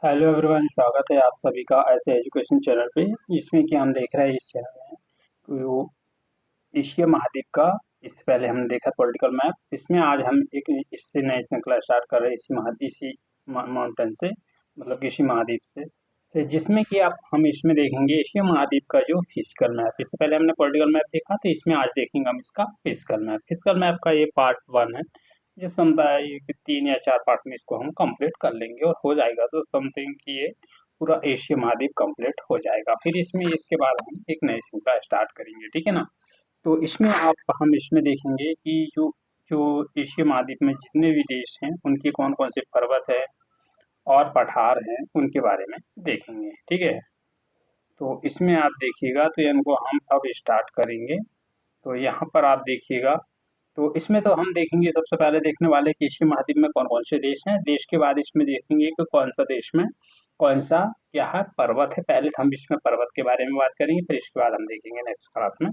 Hello everyone, स्वागत है आप सभी का ऐसे एजुकेशन चैनल पे। जिसमें कि हम देख रहे हैं इस चैनल में कि वो एशिया महाद्वीप का। इससे पहले हमने देखा पॉलिटिकल मैप। इसमें आज हम एक इससे नई श्रृंखला स्टार्ट कर रहे हैं इसी माउंटेन से, मतलब कि इसी महाद्वीप से जिसमें कि आप हम इसमें देखेंगे एशिया महाद्वीप का जो फिजिकल मैप। इससे पहले हमने पॉलिटिकल मैप देखा, तो इसमें आज देखेंगे हम इसका फिजिकल मैप। फिजिकल मैप का ये पार्ट 1 है। ये समझाइए कि 3 या 4 पार्ट में इसको हम कंप्लीट कर लेंगे और हो जाएगा तो समथिंग कि ये पूरा एशिया महाद्वीप कंप्लीट हो जाएगा। फिर इसमें इसके बाद हम एक नई श्रृंखला स्टार्ट करेंगे, ठीक है ना। तो इसमें आप हम इसमें देखेंगे कि जो जो एशिया महाद्वीप में जितने भी देश हैं उनके कौन कौन से पर्वत है और पठार हैं उनके बारे में देखेंगे, ठीक है। तो इसमें आप देखिएगा, तो इनको हम अब स्टार्ट करेंगे। तो यहाँ पर आप देखिएगा, तो इसमें तो हम देखेंगे सबसे पहले देखने वाले कि एशिया महाद्वीप में कौन कौन से देश हैं। देश के बाद इसमें देखेंगे कि कौन सा देश में कौन सा क्या है पर्वत है। पहले तो हम इसमें पर्वत के बारे में बात करेंगे, फिर इसके बाद हम देखेंगे नेक्स्ट क्लास में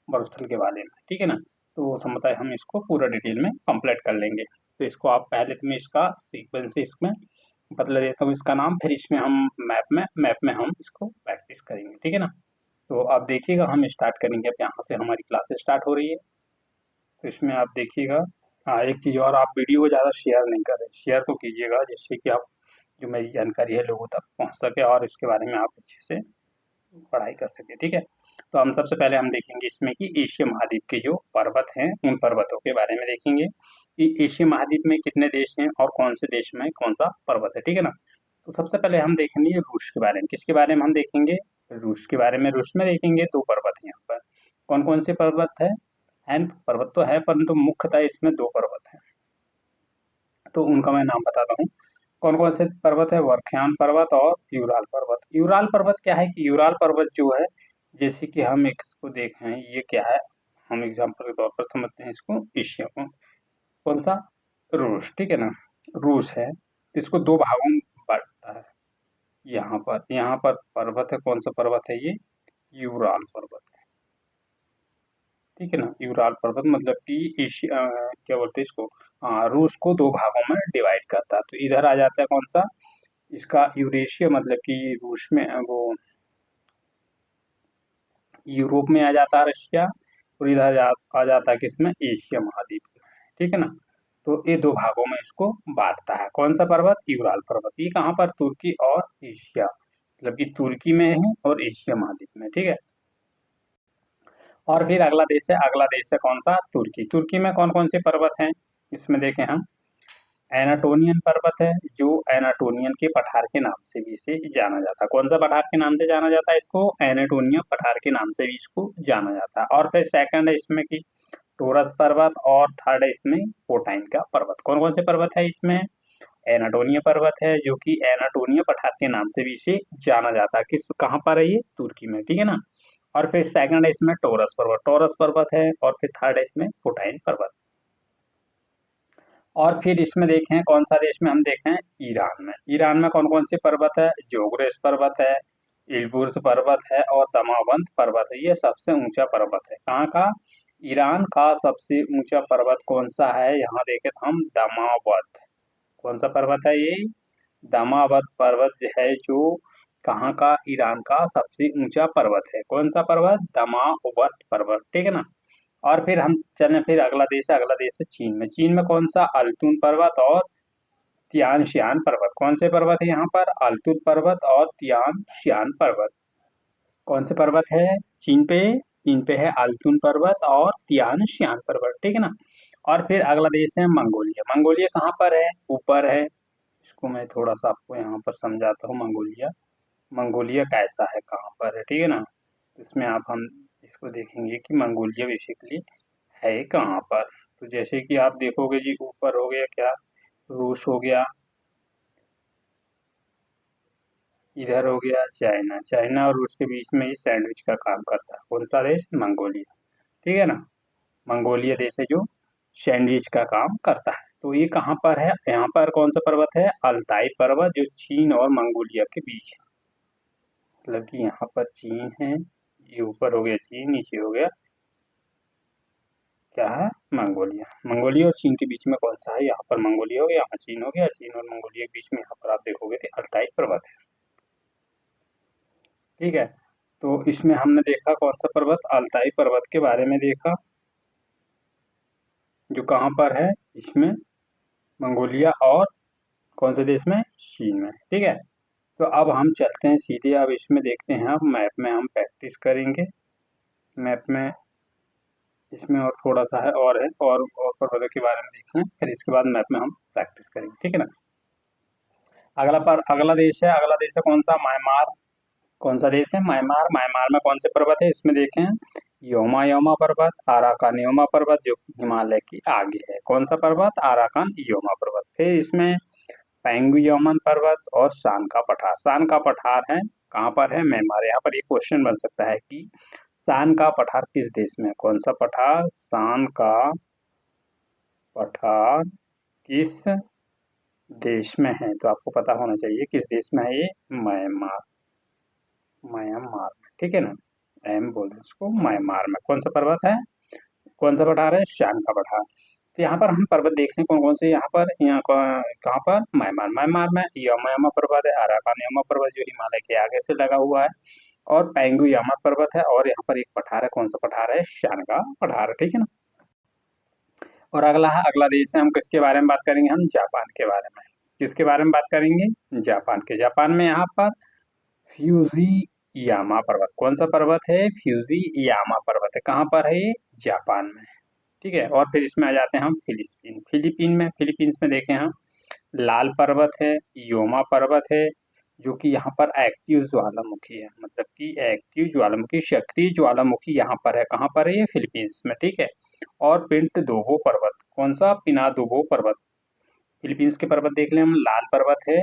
मरुस्थल के बारे में, ठीक है ना। तो समझता हम इसको पूरा डिटेल में कंप्लीट कर लेंगे। तो इसको आप पहले तो मैं इसका सीक्वेंस इसमें बदल देता हूँ इसका नाम, फिर इसमें हम मैप में हम इसको प्रैक्टिस करेंगे, ठीक है ना। तो आप देखिएगा, हम स्टार्ट करेंगे। अब यहाँ से हमारी क्लासेस स्टार्ट हो रही है। तो इसमें आप देखिएगा। हाँ, एक चीज़ और, आप वीडियो को ज़्यादा शेयर नहीं करें। शेयर तो कीजिएगा जिससे कि आप जो मेरी जानकारी है लोगों तक पहुँच सके और इसके बारे में आप अच्छे से पढ़ाई कर सकें, ठीक है। तो हम सबसे पहले हम देखेंगे इसमें कि एशिया महाद्वीप के जो पर्वत हैं उन पर्वतों के बारे में देखेंगे कि एशिया महाद्वीप में कितने देश हैं और कौन से देश में कौन सा पर्वत है, ठीक है ना। तो सबसे पहले हम देखेंगे रूस के बारे में। किसके बारे में हम देखेंगे? रूस के बारे में। रूस में देखेंगे 2 पर्वत हैं यहाँ पर। कौन कौन से पर्वत है पर्वत तो है, परंतु मुख्यतः इसमें 2 पर्वत हैं। तो उनका मैं नाम बताता हूँ। कौन कौन से पर्वत है? वर्खयान पर्वत और यूराल पर्वत। यूराल पर्वत क्या है कि यूराल पर्वत जो है, जैसे कि हम एक इसको देखें, ये क्या है, हम एग्जांपल के तौर पर समझते हैं इसको एशिया को। कौन सा? रूस, ठीक है ना। रूस है, इसको 2 भागों में बांटता है। यहाँ पर पर्वत है, कौन सा पर्वत है ये? यूराल पर्वत है, ठीक है ना। यूराल पर्वत मतलब कि एशिया क्या बोलते हैं इसको, रूस को 2 भागों में डिवाइड करता है। तो इधर आ जाता है कौन सा, इसका यूरेशिया, मतलब कि रूस में वो यूरोप में आ जाता है रशिया, और इधर आ जाता है किसमें? एशिया महाद्वीप में, ठीक है ना। तो ये 2 भागों में इसको बांटता है। कौन सा पर्वत? यूराल पर्वत। ये कहाँ पर? तुर्की और एशिया, मतलब कि तुर्की में है और एशिया महाद्वीप में, ठीक है। और फिर अगला देश है कौन सा? तुर्की। तुर्की में कौन कौन से पर्वत हैं इसमें देखें हम। एनाटोनियन पर्वत है, जो एनाटोनियन के पठार के नाम से भी इसे जाना जाता है। कौन सा पठार के नाम से जाना जाता है इसको? एनाटोनिया पठार के नाम से भी इसको जाना जाता है। और फिर सेकंड है इसमें कि टोरस पर्वत, और थर्ड है इसमें पोटाइन का पर्वत। कौन कौन से पर्वत है इसमें? एनाटोनिया पर्वत है, जो कि एनाटोनिया पठार के नाम से भी इसे जाना जाता है। किस कहाँ पर है ये? तुर्की में, ठीक है ना। और फिर सेकंड है इसमें टोरस पर्वत है, और फिर थर्ड है इसमें पोटाइन पर्वत। और फिर इसमें देखें कौन सा देश में हम देखें, ईरान में। ईरान में कौन कौन से पर्वत है? जोग्रेस पर्वत है, इलबुर्ज पर्वत है और दमावंत पर्वत है। ये सबसे ऊंचा पर्वत है। कहाँ का? ईरान का सबसे ऊंचा पर्वत कौन सा है? यहाँ देखें तो हम दमावत। कौन सा पर्वत है ये? दमावत पर्वत है, जो कहाँ का? ईरान का सबसे ऊंचा पर्वत है। कौन सा पर्वत? दमावत पर्वत, ठीक है ना। और फिर हम चलें, फिर अगला देश है चीन में। चीन में कौन सा? अल्तुन पर्वत और तियान शियान पर्वत। कौन से पर्वत है यहाँ पर? अल्तुन पर्वत और तियान शियान पर्वत। कौन से पर्वत है चीन पे है अल्तुन पर्वत और तियान शियान पर्वत, ठीक है ना। और फिर अगला देश है मंगोलिया। मंगोलिया कहाँ पर है? ऊपर है। इसको मैं थोड़ा सा आपको यहाँ पर समझाता हूँ। मंगोलिया मंगोलिया कैसा है, कहाँ पर है, ठीक है ना। इसमें आप हम इसको देखेंगे कि मंगोलिया बेसिकली है कहाँ पर। तो जैसे कि आप देखोगे जी, ऊपर हो गया क्या? रूस हो गया, इधर हो गया चाइना। चाइना और रूस के बीच में ये सैंडविच का काम करता है। कौन सा देश? मंगोलिया, ठीक है ना। मंगोलिया देश है जो सैंडविच का काम करता है। तो ये कहाँ पर है? यहाँ पर कौन सा पर्वत है? अल्ताई पर्वत, जो चीन और मंगोलिया के बीच है। मतलब कि यहाँ पर चीन है, ये ऊपर हो गया चीन, नीचे हो गया क्या है? मंगोलिया। मंगोलिया और चीन के बीच में कौन सा है? यहाँ पर मंगोलिया हो गया, यहाँ चीन हो गया, चीन और मंगोलिया के बीच में यहाँ पर आप देखोगे तो अल्ताई पर्वत है। ठीक है, तो इसमें हमने देखा कौन सा पर्वत? अल्ताई पर्वत के बारे में देखा, जो कहाँ पर है? इसमें मंगोलिया और कौन से देश में? चीन में। ठीक है, तो अब हम चलते हैं सीधे, अब इसमें देखते हैं, अब मैप में हम प्रैक्टिस करेंगे। मैप में इसमें और थोड़ा सा है, और पर्वतों के बारे में देख लें, फिर इसके बाद मैप में हम प्रैक्टिस करेंगे। ठीक है ना। अगला देश है, अगला देश है कौन सा? म्यांमार। कौन सा देश है? म्यांमार। म्यांमार में कौन से पर्वत है? इसमें देखें, योमा योमा पर्वत, अराकान योमा पर्वत, जो हिमालय की आगे है। कौन सा पर्वत? अराकान योमा पर्वत। फिर इसमें पैंगु योमन पर्वत और शान का पठार। शान का पठार है कहाँ पर है? म्यांमार। यहाँ पर एक क्वेश्चन बन सकता है कि शान का पठार किस देश में? कौन सा पठार? शान का पठार किस देश में है? तो आपको पता होना चाहिए किस देश में है ये। म्यांमार। म्यांमार में। ठीक है ना, एम बोल इसको। म्यांमार में कौन सा पर्वत है? कौन सा पठार है? शान का पठार। तो यहाँ पर हम पर्वत देख लें कौन कौन से। यहाँ पर कहाँ पर? म्यांमार। म्यांमार में योमा योमा पर्वत है, अराकान योमा पर्वत जो हिमालय के आगे से लगा हुआ है, और पैंगु यामा पर्वत है, और यहाँ पर एक पठार है। कौन सा पठार है? शान का पठार। ठीक है ना। और अगला देश है, हम किसके बारे में बात करेंगे? हम जापान के बारे में। किसके बारे में बात करेंगे? जापान के। जापान में यहाँ पर फ्यूजी यामा पर्वत। कौन सा पर्वत है? फ्यूजी यामा पर्वत है। कहाँ पर है ये? जापान में। ठीक है, और फिर इसमें आ जाते हैं हम फिलीपीन। फिलीपींस में देखें हम, लाल पर्वत है, योमा पर्वत है, जो कि यहाँ पर एक्टिव ज्वालामुखी है, मतलब कि एक्टिव ज्वालामुखी, सक्रिय ज्वालामुखी यहाँ पर है। कहाँ पर है ये? फिलीपींस में। ठीक है, और पिंटदोबो पर्वत। कौन सा? पिनादोबो पर्वत। फिलीपींस के पर्वत देख लें हम, लाल पर्वत है,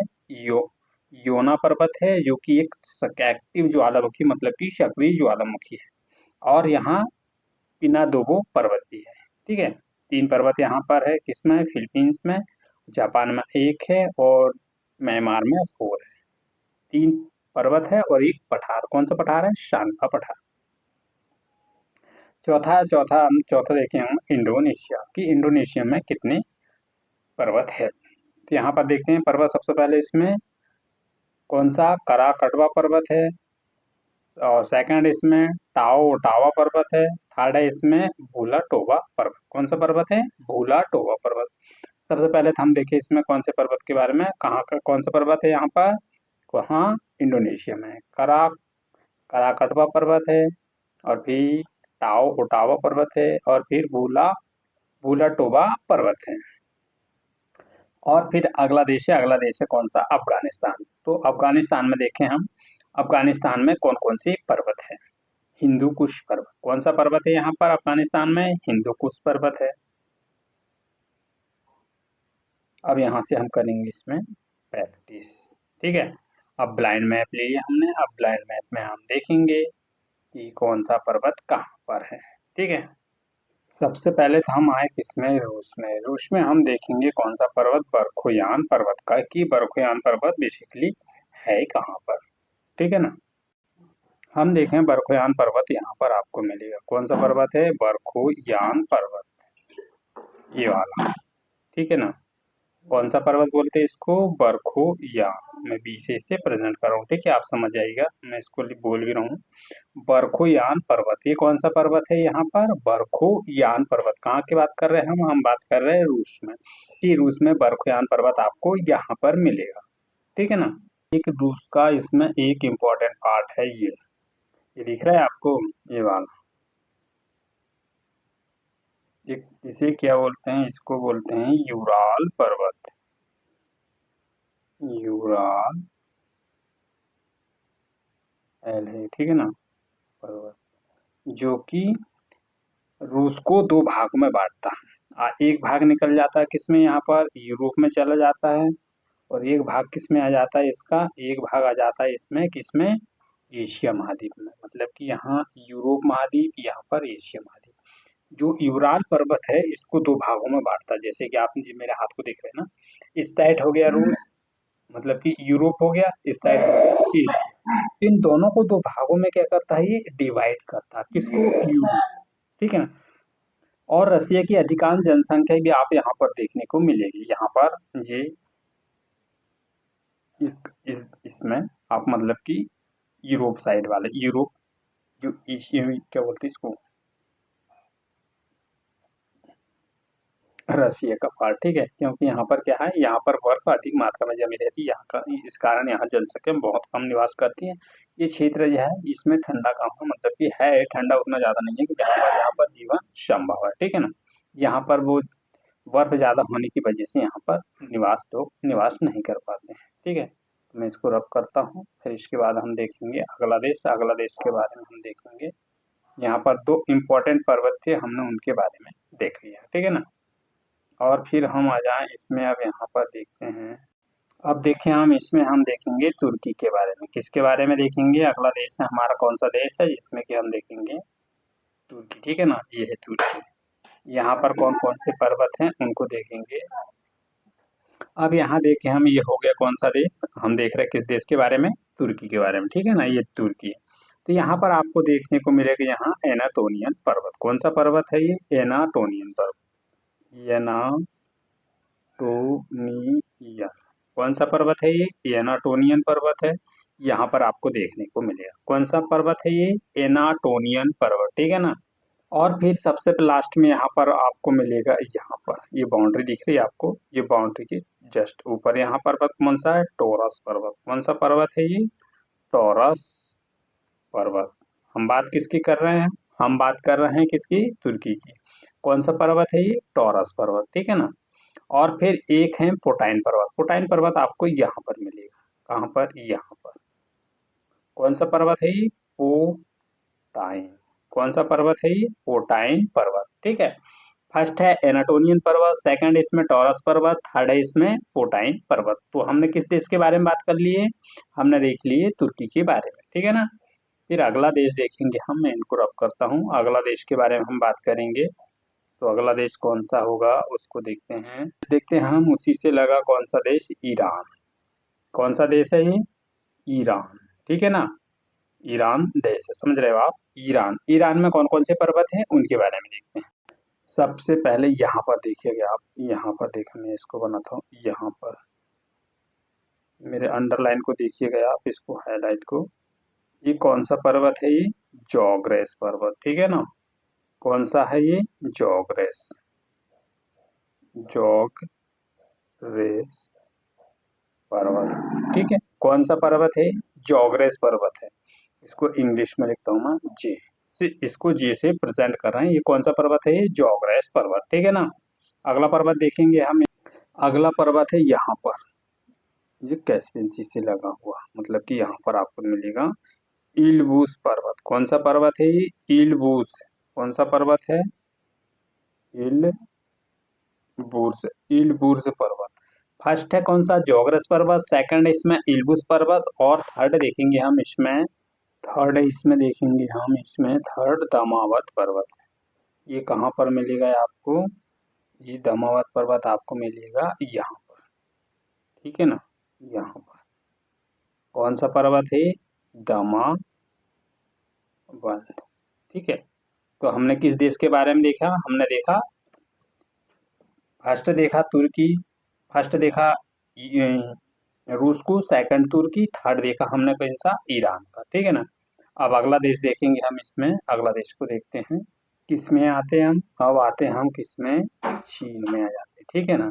योना पर्वत है, जो कि एक एक्टिव ज्वालामुखी, मतलब कि सक्रिय ज्वालामुखी है, और यहाँ पिनादोबो पर्वत भी है। ठीक है, 3 पर्वत यहाँ पर है। किसमें? फिलीपींस में। जापान में 1 है, और म्यांमार में 4 है। 3 पर्वत है और 1 पठार। कौन सा पठार है? शान का पठार। चौथा देखें हम, इंडोनेशिया की। इंडोनेशिया में कितने पर्वत है? तो यहाँ पर देखते हैं पर्वत। सबसे पहले इसमें कौन सा? कराकटवा पर्वत है, और सेकंड इसमें टाओ टावा पर्वत है, थर्ड है इसमें भूला टोबा पर्वत। कौन सा पर्वत है? भूला टोबा पर्वत। सबसे पहले तो हम देखें इसमें कौन से पर्वत के बारे में, कहाँ का कौन सा पर्वत है यहाँ पर? वहाँ इंडोनेशिया में कराकटवा पर्वत है, और फिर टाओ ओटावा पर्वत है, और फिर भूला भूला टोबा पर्वत है। और फिर अगला देश है कौन सा? अफगानिस्तान। तो अफगानिस्तान में देखें हम, अफगानिस्तान में कौन कौन से पर्वत है? हिंदू कुश पर्वत। कौन सा पर्वत है यहाँ पर अफगानिस्तान में? हिंदू कुश पर्वत है। अब यहाँ से हम करेंगे इसमें प्रैक्टिस। ठीक है, अब ब्लाइंड मैप ले लिया हमने। अब ब्लाइंड मैप में हम देखेंगे कि कौन सा पर्वत कहाँ पर है। ठीक है, सबसे पहले तो हम आए किसमें? रूस में। रूस में हम देखेंगे कौन सा पर्वत? बरखुयान पर्वत का, कि बरखुयान पर्वत बेसिकली है कहाँ पर। ठीक है ना, हम देखें बरखुयान पर्वत यहाँ पर आपको मिलेगा। कौन सा पर्वत है? बरखुयान पर्वत, ये वाला। ठीक है ना, कौन सा पर्वत बोलते हैं इसको? बरखुयान। मैं बी से इसे प्रेजेंट कर रहा हूँ। ठीक है, आप समझ जाइएगा, मैं इसको बोल भी रहा हूँ। बरखुयान पर्वत, ये कौन सा पर्वत है यहाँ पर? बरखुयान पर्वत। कहाँ की बात कर रहे हैं हम बात कर रहे हैं रूस में, कि रूस में बरखुयान पर्वत आपको यहाँ पर मिलेगा। ठीक है ना। एक रूस का इसमें एक इम्पोर्टेंट पार्ट है ये दिख रहा है आपको, ये वाला। एक इसे क्या बोलते हैं? इसको बोलते हैं यूराल पर्वत। यूराल एल है, ठीक है ना, पर्वत, जो कि रूस को 2 भाग में बांटता है। एक भाग निकल जाता है किसमें? यहाँ पर यूरोप में चला जाता है, और एक भाग किसमें आ जाता है इसका? एक भाग आ जाता है इसमें किसमें? एशिया महाद्वीप में। मतलब कि यहाँ यूरोप महाद्वीप, यहाँ पर एशिया महाद्वीप। जो यूराल पर्वत है इसको 2 भागों में बांटता है। जैसे कि आप मेरे हाथ को देख रहे हैं ना, इस साइड हो गया रूस, मतलब कि यूरोप हो गया, इस साइड हो गया एशिया। इन दोनों को 2 भागों में क्या करता है? ये डिवाइड करता है। किसको? यूरोप। ठीक है ना, और रसिया की अधिकांश जनसंख्या भी आप यहाँ पर देखने को मिलेगी। यहाँ पर ये इसमें आप मतलब कि यूरोप साइड वाले, यूरोप जो एशिया में क्या बोलते हैं इसको, रसिया का पार्ट, ठीक है। क्योंकि यहाँ पर क्या है, यहाँ पर बर्फ अधिक मात्रा में जमी रहती है, यहाँ का इस कारण यहाँ जनसंख्या बहुत कम निवास करती है। ये क्षेत्र जो है इसमें ठंडा कम है, मतलब कि है ठंडा उतना ज्यादा नहीं है कि जहाँ पर यहाँ पर जीवन संभव है, ठीक है ना। यहाँ पर वो बर्फ ज्यादा होने की वजह से यहाँ पर लोग निवास नहीं कर पाते हैं, ठीक है। तो मैं इसको रब करता हूँ, फिर इसके बाद हम देखेंगे अगला देश के बारे में हम देखेंगे। यहाँ पर दो इम्पोर्टेंट पर्वत थे, हमने उनके बारे में देख लिया, ठीक है ना। और फिर हम आ जाएं इसमें, अब यहाँ पर देखते हैं। अब देखें हम इसमें हम देखेंगे तुर्की के बारे में। किसके बारे में देखेंगे, अगला देश है हमारा कौन सा देश है जिसमें कि हम देखेंगे तुर्की, ठीक है ना। ये है तुर्की। यहाँ पर कौन कौन से पर्वत हैं उनको देखेंगे। अब यहाँ देखें हम, ये हो गया कौन सा देश, हम देख रहे हैं किस देश के बारे में, तुर्की के बारे में, ठीक है ना। ये तुर्की है। तो यहाँ पर आपको देखने को मिलेगा यहाँ एनाटोलियन पर्वत। कौन सा पर्वत है ये, एनाटोलियन पर्वत, एनाटोनियन। कौन सा पर्वत है ये एनाटोनियन पर्वत है। यहाँ पर आपको देखने को मिलेगा कौन सा पर्वत है ये, एनाटोनियन पर्वत, ठीक है ना। और फिर सबसे लास्ट में यहाँ पर आपको मिलेगा, यहाँ पर ये बाउंड्री दिख रही है आपको, ये बाउंड्री के जस्ट ऊपर यहाँ पर्वत कौन सा है, टोरस पर्वत। कौन सा पर्वत है ये, टोरस पर्वत। हम बात किसकी कर रहे हैं, हम बात कर रहे हैं किसकी, तुर्की की। कौन सा पर्वत है ये, टोरस पर्वत, ठीक है ना। और फिर एक है पोटाइन पर्वत। पोटाइन पर्वत आपको यहाँ पर मिलेगा, कहाँ पर, यहाँ पर। कौन सा पर्वत है ये, पोटाइन। कौन सा पर्वत है ये, पोटाइन पर्वत, ठीक है। फर्स्ट है एनाटोलियन पर्वत, सेकंड इसमें टॉरस पर्वत, थर्ड है इसमें पोटाइन पर्वत। तो हमने किस देश के बारे में बात कर ली है, हमने देख लिए तुर्की के बारे में, ठीक है ना। फिर अगला देश देखेंगे हम, मैं इनको रब करता हूँ, अगला देश के बारे में हम बात करेंगे। तो अगला देश कौन सा होगा उसको देखते हैं हम, उसी से लगा कौन सा देश, ईरान। कौन सा देश है ये, ईरान, ठीक है ना। ईरान देश है, समझ रहे हो आप, ईरान। ईरान में कौन कौन से पर्वत हैं उनके बारे में देखते हैं। सबसे पहले यहाँ पर देखिएगा आप, यहाँ पर देखिए, मैं इसको बनाता हूँ, यहाँ पर मेरे अंडरलाइन को देखिएगा आप, इसको हाईलाइट को। ये कौन सा पर्वत है ये, जॉग्रेस पर्वत, ठीक है ना। कौन सा है ये, जॉग्रेस, जॉग्रेस पर्वत, ठीक है। कौन सा पर्वत है, जॉग्रेस पर्वत है। इसको इंग्लिश में लिखता हूँ मैं, जे से, इसको जे से प्रेजेंट कर रहे हैं। ये कौन सा पर्वत है, ये जॉग्रेस पर्वत, ठीक है ना। अगला पर्वत देखेंगे हम, अगला पर्वत है यहाँ पर, ये कैस्पियन सी से लगा हुआ, मतलब कि यहाँ पर आपको मिलेगा इल्बूस पर्वत। कौन सा पर्वत है ये, इल्बूस। कौन सा पर्वत है, इल्बूर्स, इल्बूर्स पर्वत। फर्स्ट है कौन सा, जोग्रस पर्वत, सेकंड इसमें इल्बूस पर्वत, और थर्ड देखेंगे हम इसमें, थर्ड दमावत पर्वत। ये कहाँ पर मिलेगा आपको, ये दमावत पर्वत आपको मिलेगा यहाँ पर, ठीक है ना, यहाँ पर। कौन सा पर्वत है, दमावत, ठीक है। तो हमने किस देश के बारे में देखा, हमने देखा, फर्स्ट देखा तुर्की, फर्स्ट देखा रूस को, सेकंड तुर्की, थर्ड देखा हमने कौन सा, ईरान का, ठीक है ना। अब अगला देश देखेंगे हम, इसमें अगला देश को देखते हैं, किस में आते हैं हम, अब आते हैं हम किस में, चीन में आ जाते हैं, ठीक है ना।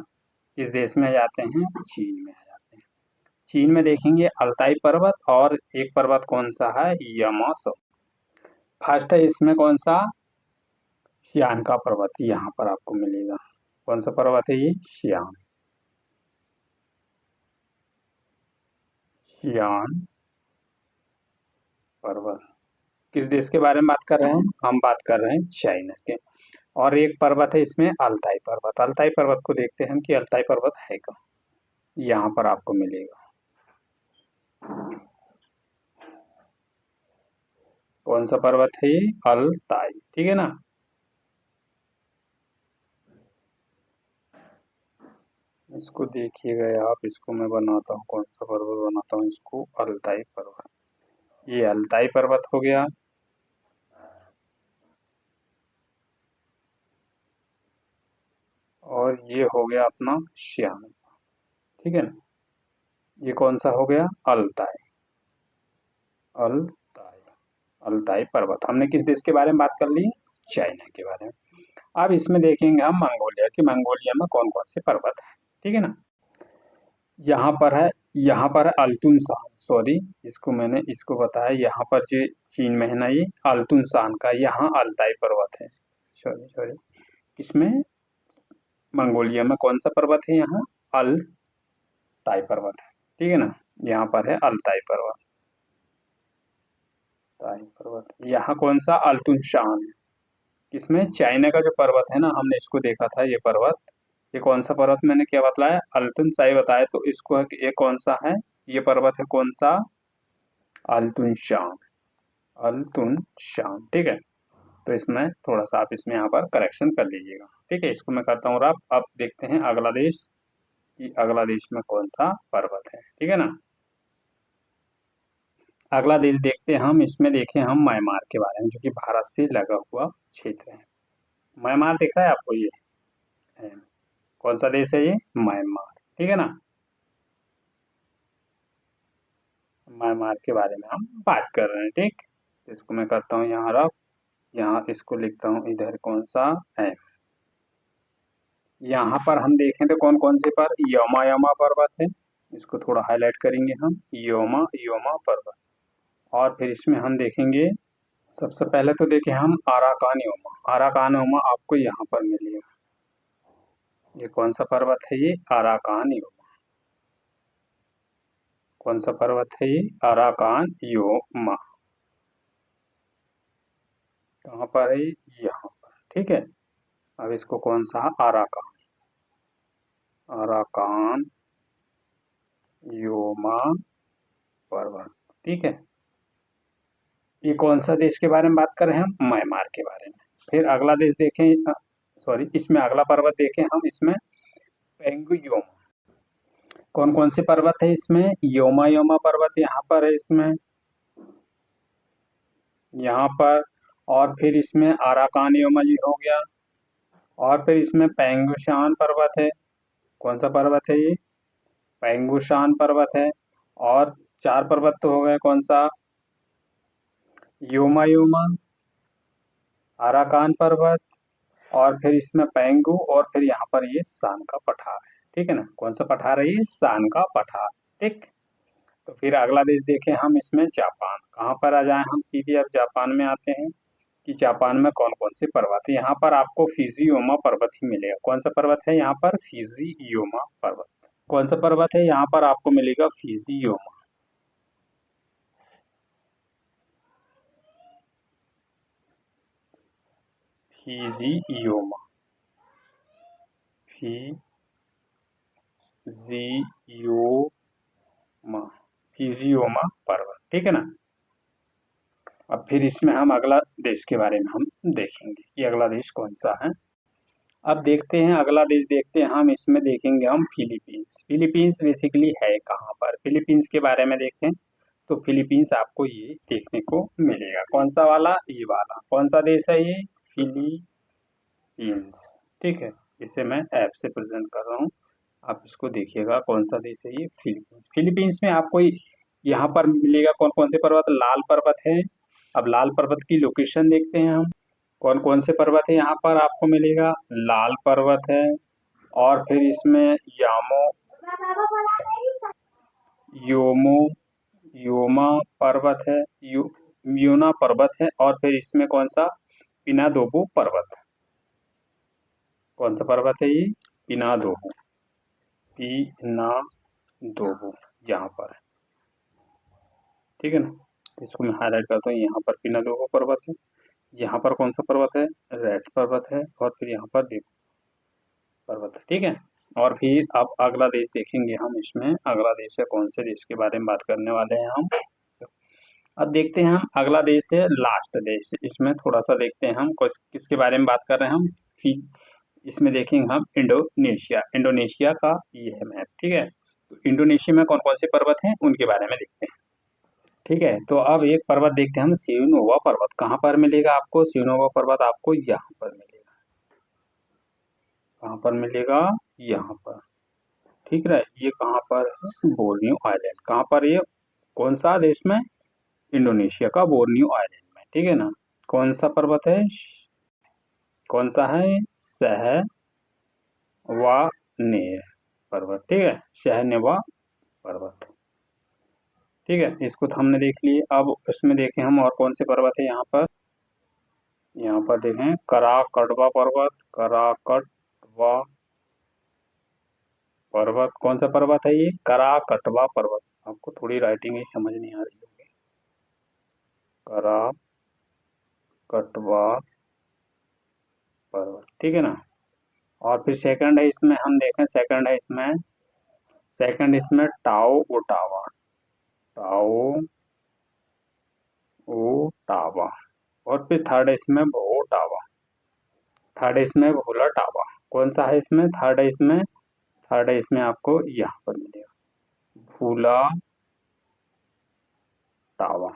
किस देश में आ जाते हैं, चीन में आ जाते हैं। चीन में देखेंगे अल्ताई पर्वत, और एक पर्वत कौन सा है, यमस। फर्स्ट है इसमें कौन सा, शियान का पर्वत, यहाँ पर आपको मिलेगा। कौन सा पर्वत है ये, शियान, शियान पर्वत। किस देश के बारे में बात कर रहे हैं, हम बात कर रहे हैं चाइना के। और एक पर्वत है इसमें अल्ताई पर्वत। अल्ताई पर्वत को देखते हैं कि अल्ताई पर्वत है कहाँ, यहाँ पर आपको मिलेगा। कौन सा पर्वत है ये, अल्ताई, ठीक है ना। इसको देखिएगा आप, इसको मैं बनाता हूँ, कौन सा पर्वत बनाता हूँ इसको, अल्ताई पर्वत। ये अल्ताई पर्वत हो गया। और ये हो गया अपना श्याम, ठीक है ना। ये कौन सा हो गया, अल्ताई, अल्ताई, अल्ताई पर्वत। हमने किस देश के बारे में बात कर ली, चाइना के बारे में। अब इसमें देखेंगे हम मंगोलिया कि मंगोलिया में कौन कौन से पर्वत है, ठीक है ना। यहाँ पर है अल्तुन शान, सॉरी इसको बताया, यहाँ पर जो चीन में है ना, ये अल्तुन शान का, यहाँ अल्ताई पर्वत है, सॉरी सॉरी। इसमें मंगोलिया में कौन सा पर्वत है, यहाँ अल्ताई पर्वत है, ठीक है ना। यहाँ पर है अल्ताई पर्वत, ताई पर्वत। यहाँ कौन सा, अल्तुन शान है। इसमें चाइना का जो पर्वत है ना, हमने इसको देखा था, ये पर्वत, ये कौन सा पर्वत मैंने क्या बताया, अल्तुन शाही बताया, तो इसको ये कौन सा है, ये पर्वत है कौन सा, अल्तुन शान, अल्तुन शान, ठीक है। तो इसमें थोड़ा सा आप इसमें यहाँ पर करेक्शन कर लीजिएगा, ठीक है। इसको मैं करता हूँ रब। अब देखते हैं अगला देश कि अगला देश में कौन सा पर्वत है, ठीक है ना। अगला देश देखते हैं हम, इसमें देखें हम म्यांमार के बारे में, जो कि भारत से लगा हुआ क्षेत्र है। म्यांमार दिख रहा है आपको, ये है। कौन सा देश है ये, म्यांमार, ठीक है ना। म्यांमार के बारे में हम बात कर रहे हैं, ठीक। इसको मैं करता हूँ यहाँ रफ, यहाँ इसको लिखता हूँ इधर कौन सा है। यहाँ पर हम देखें तो कौन कौन से पर, योमा योमा पर्वत है, इसको थोड़ा हाईलाइट करेंगे हम, योमा योमा पर्वत। और फिर इसमें हम देखेंगे, सबसे पहले तो देखें हम आराकान योमा, आराकान योमा आपको यहाँ पर मिलेगा। ये कौन सा पर्वत है, ये आराकान योमा, कौन सा पर्वत है ये, आराकान योमा, कहाँ पर है, यहाँ पर, ठीक है। अब इसको कौन सा, आराकान, आराकान योमा पर्वत, ठीक है। ये कौन सा देश के बारे में बात कर रहे हैं हम, म्यांमार के बारे में। फिर अगला देश देखें, सॉरी इसमें अगला पर्वत देखें हम, इसमें पेंगु योमा, कौन कौन से पर्वत है इसमें, योमा योमा पर्वत यहाँ पर है, इसमें यहाँ पर। और फिर इसमें आराकान योमा जी हो गया। और फिर इसमें पेंगुशान पर्वत है, कौन सा पर्वत है ये, पेंगुशान पर्वत है। और चार पर्वत तो हो गए, कौन सा, योमा योमा, आराकान पर्वत, और फिर इसमें पेंगु, और फिर यहाँ पर ये शान का पठार है, ठीक है ना। कौन सा पठार है ये, शान का पठार, ठीक। तो फिर अगला देश देखें हम, इसमें जापान, कहाँ पर आ जाए हम सीधे, अब जापान में आते हैं कि जापान में कौन कौन से पर्वत है। यहाँ पर आपको फिजियोमा पर्वत ही मिलेगा, कौन सा पर्वत है यहाँ पर, फिजियोमा पर्वत, कौन सा पर्वत है यहाँ पर आपको मिलेगा, फिजियोमा, फिजियोमा, फिजियोमा, फिजियोमा पर्वत, ठीक है ना। अब फिर इसमें हम अगला देश के बारे में हम देखेंगे कि अगला देश कौन सा है। अब देखते हैं अगला देश, देखते हैं हम, इसमें देखेंगे हम फिलीपींस। फिलीपींस बेसिकली है कहाँ पर, फिलीपींस के बारे में देखें तो फिलीपींस आपको ये देखने को मिलेगा, कौन सा वाला, ये वाला, कौन सा देश है ये, फिलीपींस, ठीक है। इसे मैं ऐप से प्रेजेंट कर रहा हूँ, आप इसको देखिएगा कौन सा देश है ये, फिलीपींस। फिलीपींस में आपको यहाँ पर मिलेगा कौन कौन से पर्वत, लाल पर्वत है। अब लाल पर्वत की लोकेशन देखते हैं हम, कौन कौन से पर्वत है यहाँ पर आपको मिलेगा, लाल पर्वत है। और फिर इसमें योमो योमा पर्वत है, म्यूना पर्वत है। और फिर इसमें कौन सा, पिनादोबो पर्वत, कौन सा पर्वत है ये, पिनादोबो, पिनादोबो यहाँ पर है, ठीक है ना। तो इसको मैं हाईलाइट करता हूँ, यहाँ पर पिनादोबो पर्वत है, यहाँ पर कौन सा पर्वत है, रेड पर्वत है, और फिर यहाँ पर देव पर्वत है, ठीक है। और फिर अब अगला देश देखेंगे हम, इसमें अगला देश है, कौन से देश के बारे में बात करने वाले हैं हम। अब देखते हैं हम, अगला देश है लास्ट देश, इसमें थोड़ा सा देखते हैं हम किसके बारे में बात कर रहे हैं हम, फिर इसमें देखेंगे हम इंडोनेशिया, इंडोनेशिया का ये है मैप, ठीक है। तो इंडोनेशिया में कौन कौन से पर्वत हैं उनके बारे में देखते हैं, ठीक है। तो अब एक पर्वत देखते हैं हम, सिनोवा पर्वत, कहाँ पर मिलेगा आपको, सिनोवा पर्वत आपको यहाँ पर मिलेगा, कहाँ पर मिलेगा, यहाँ पर, ठीक है। ये कहाँ पर है, बोर्नियो आइलैंड। कहाँ पर ये, कौन सा देश में, इंडोनेशिया का बोर्नियो आइलैंड में, ठीक है ना। कौन सा पर्वत है, कौन सा है, सहवानेर पर्वत, ठीक है, सहनेवा पर्वत, ठीक है। इसको तो हमने देख लिए। अब इसमें देखें हम और कौन से पर्वत है यहाँ पर। यहाँ पर देखें कराकटवा पर्वत, कराकटवा पर्वत, कौन सा पर्वत है ये, कराकटवा पर्वत। आपको थोड़ी राइटिंग ही समझ नहीं आ रही होगी। कराकटवा पर्वत, ठीक है ना। और फिर सेकंड है इसमें, हम देखें सेकंड है इसमें, सेकंड इसमें टाओ ओटावा, टाओ ओटावा। और फिर थर्ड है इसमें भोटावा, थर्ड है इसमें भोला टावा। कौन सा है इसमें, थर्ड है इसमें, थर्ड है इसमें आपको यहाँ पर मिलेगा भूला टावा,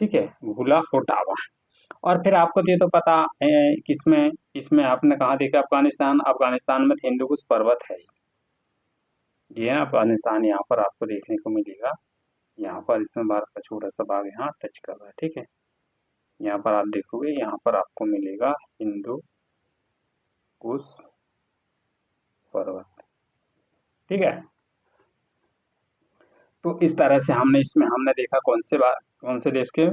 ठीक है, भूला ओटावा। और फिर आपको ये तो पता है किसमें, इसमें आपने कहा देखा, अफगानिस्तान, अफगानिस्तान में हिंदुकुश पर्वत है। ये है अफगानिस्तान, यहाँ पर आपको देखने को मिलेगा। यहाँ पर इसमें भारत का छोटा सा भाग यहाँ टच कर रहा है, ठीक है। यहाँ पर आप देखोगे, यहाँ पर आपको मिलेगा हिंदू कुश पर्वत, ठीक है। तो इस तरह से हमने इसमें हमने देखा कौन से बात, कौन से देश के,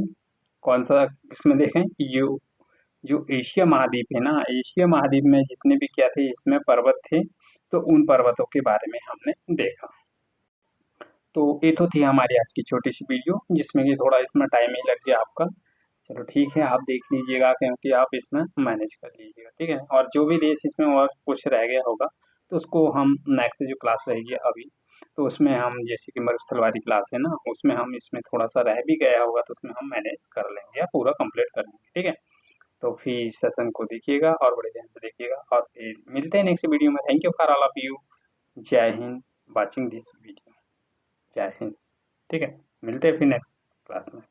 कौन सा, इसमें देखें यू, जो एशिया महाद्वीप है ना, एशिया महाद्वीप में जितने भी क्या थे इसमें पर्वत थे, तो उन पर्वतों के बारे में हमने देखा। तो ये तो थी हमारी आज की छोटी सी वीडियो, जिसमें कि थोड़ा इसमें टाइम ही लग गया आपका। चलो ठीक है, आप देख लीजिएगा, क्योंकि आप इसमें मैनेज कर लीजिएगा, ठीक है। और जो भी देश इसमें और कुछ रह गया होगा, तो उसको हम नेक्स्ट जो क्लास रहेगी अभी, तो उसमें हम, जैसे कि मरुस्थल वाली क्लास है ना, उसमें हम इसमें थोड़ा सा रह भी गया होगा, तो उसमें हम मैनेज कर लेंगे या पूरा कंप्लीट कर लेंगे, ठीक है। तो फिर सेशन को देखिएगा और बड़े ध्यान से देखिएगा, और फिर मिलते हैं नेक्स्ट वीडियो में। Thank you for all of you. जय हिंद, वाचिंग दिस वीडियो। जय हिंद, ठीक है। मिलते हैं फिर नेक्स्ट क्लास में।